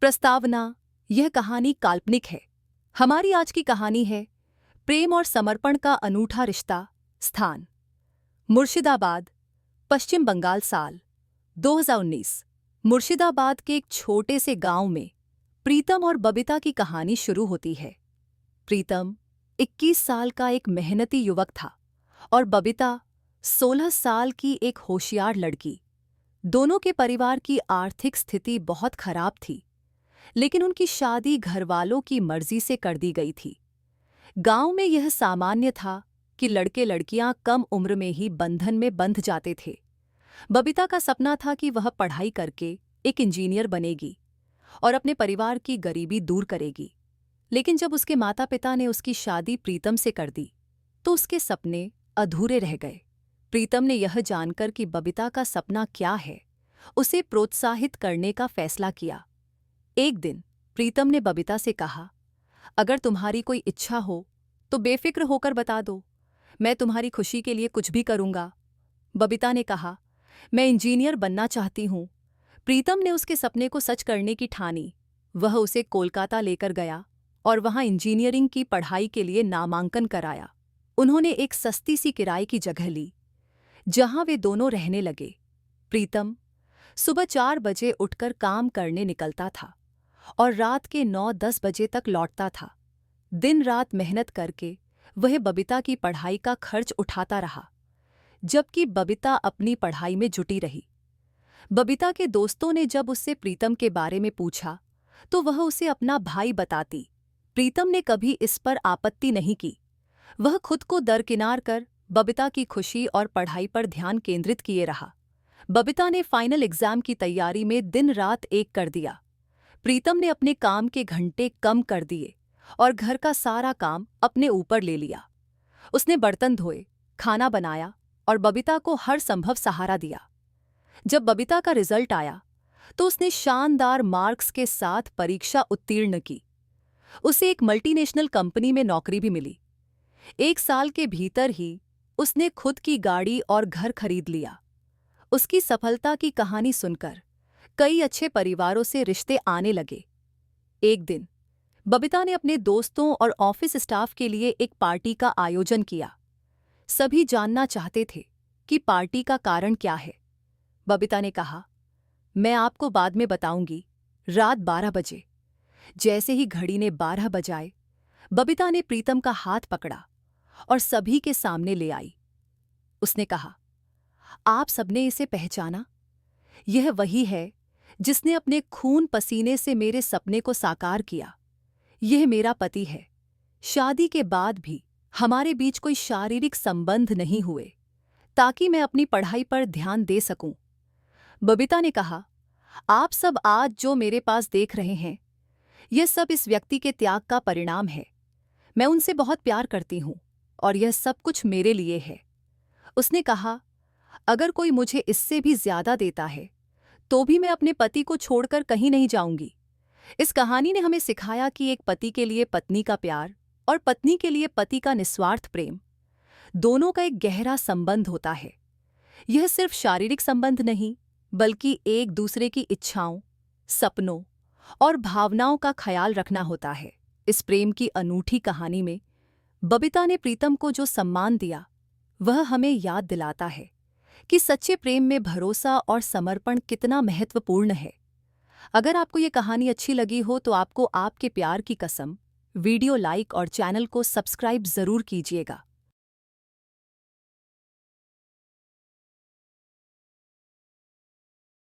प्रस्तावना। यह कहानी काल्पनिक है। हमारी आज की कहानी है प्रेम और समर्पण का अनूठा रिश्ता। स्थान मुर्शिदाबाद, पश्चिम बंगाल। साल 2019। मुर्शिदाबाद के एक छोटे से गांव में प्रीतम और बबीता की कहानी शुरू होती है। प्रीतम 21 साल का एक मेहनती युवक था और बबीता 16 साल की एक होशियार लड़की। दोनों के परिवार की आर्थिक स्थिति बहुत खराब थी, लेकिन उनकी शादी घरवालों की मर्जी से कर दी गई थी। गांव में यह सामान्य था कि लड़के लड़कियां कम उम्र में ही बंधन में बंध जाते थे। बबीता का सपना था कि वह पढ़ाई करके एक इंजीनियर बनेगी और अपने परिवार की गरीबी दूर करेगी। लेकिन जब उसके माता पिता ने उसकी शादी प्रीतम से कर दी तो उसके सपने अधूरे रह गए। प्रीतम ने यह जानकर कि बबीता का सपना क्या है, उसे प्रोत्साहित करने का फैसला किया। एक दिन प्रीतम ने बबीता से कहा, अगर तुम्हारी कोई इच्छा हो तो बेफिक्र होकर बता दो, मैं तुम्हारी खुशी के लिए कुछ भी करूंगा। बबीता ने कहा, मैं इंजीनियर बनना चाहती हूँ। प्रीतम ने उसके सपने को सच करने की ठानी। वह उसे कोलकाता लेकर गया और वहां इंजीनियरिंग की पढ़ाई के लिए नामांकन कराया। उन्होंने एक सस्ती सी किराए की जगह ली जहां वे दोनों रहने लगे। प्रीतम सुबह 4 बजे उठकर काम करने निकलता था और रात के 9-10 बजे तक लौटता था। दिन रात मेहनत करके वह बबीता की पढ़ाई का खर्च उठाता रहा, जबकि बबीता अपनी पढ़ाई में जुटी रही। बबीता के दोस्तों ने जब उससे प्रीतम के बारे में पूछा तो वह उसे अपना भाई बताती। प्रीतम ने कभी इस पर आपत्ति नहीं की। वह खुद को दरकिनार कर बबीता की खुशी और पढ़ाई पर ध्यान केंद्रित किए रहा। बबीता ने फाइनल एग्जाम की तैयारी में दिन रात एक कर दिया। प्रीतम ने अपने काम के घंटे कम कर दिए और घर का सारा काम अपने ऊपर ले लिया। उसने बर्तन धोए, खाना बनाया और बबीता को हर संभव सहारा दिया। जब बबीता का रिजल्ट आया तो उसने शानदार मार्क्स के साथ परीक्षा उत्तीर्ण की। उसे एक मल्टीनेशनल कंपनी में नौकरी भी मिली। 1 साल के भीतर ही उसने खुद की गाड़ी और घर खरीद लिया। उसकी सफलता की कहानी सुनकर कई अच्छे परिवारों से रिश्ते आने लगे। एक दिन बबीता ने अपने दोस्तों और ऑफिस स्टाफ के लिए एक पार्टी का आयोजन किया। सभी जानना चाहते थे कि पार्टी का कारण क्या है। बबीता ने कहा, मैं आपको बाद में बताऊंगी। रात 12 बजे जैसे ही घड़ी ने 12 बजाए, बबीता ने प्रीतम का हाथ पकड़ा और सभी के सामने ले आई। उसने कहा, आप सबने इसे पहचाना? यह वही है जिसने अपने खून पसीने से मेरे सपने को साकार किया। यह मेरा पति है। शादी के बाद भी हमारे बीच कोई शारीरिक संबंध नहीं हुए ताकि मैं अपनी पढ़ाई पर ध्यान दे सकूं। बबीता ने कहा, आप सब आज जो मेरे पास देख रहे हैं, यह सब इस व्यक्ति के त्याग का परिणाम है। मैं उनसे बहुत प्यार करती हूं और यह सब कुछ मेरे लिए है। उसने कहा, अगर कोई मुझे इससे भी ज्यादा देता है तो भी मैं अपने पति को छोड़कर कहीं नहीं जाऊंगी। इस कहानी ने हमें सिखाया कि एक पति के लिए पत्नी का प्यार और पत्नी के लिए पति का निस्वार्थ प्रेम, दोनों का एक गहरा संबंध होता है। यह सिर्फ शारीरिक संबंध नहीं, बल्कि एक दूसरे की इच्छाओं, सपनों और भावनाओं का ख्याल रखना होता है। इस प्रेम की अनूठी कहानी में बबीता ने प्रीतम को जो सम्मान दिया, वह हमें याद दिलाता है कि सच्चे प्रेम में भरोसा और समर्पण कितना महत्वपूर्ण है। अगर आपको ये कहानी अच्छी लगी हो तो आपको आपके प्यार की कसम वीडियो लाइक और चैनल को सब्सक्राइब जरूर कीजिएगा।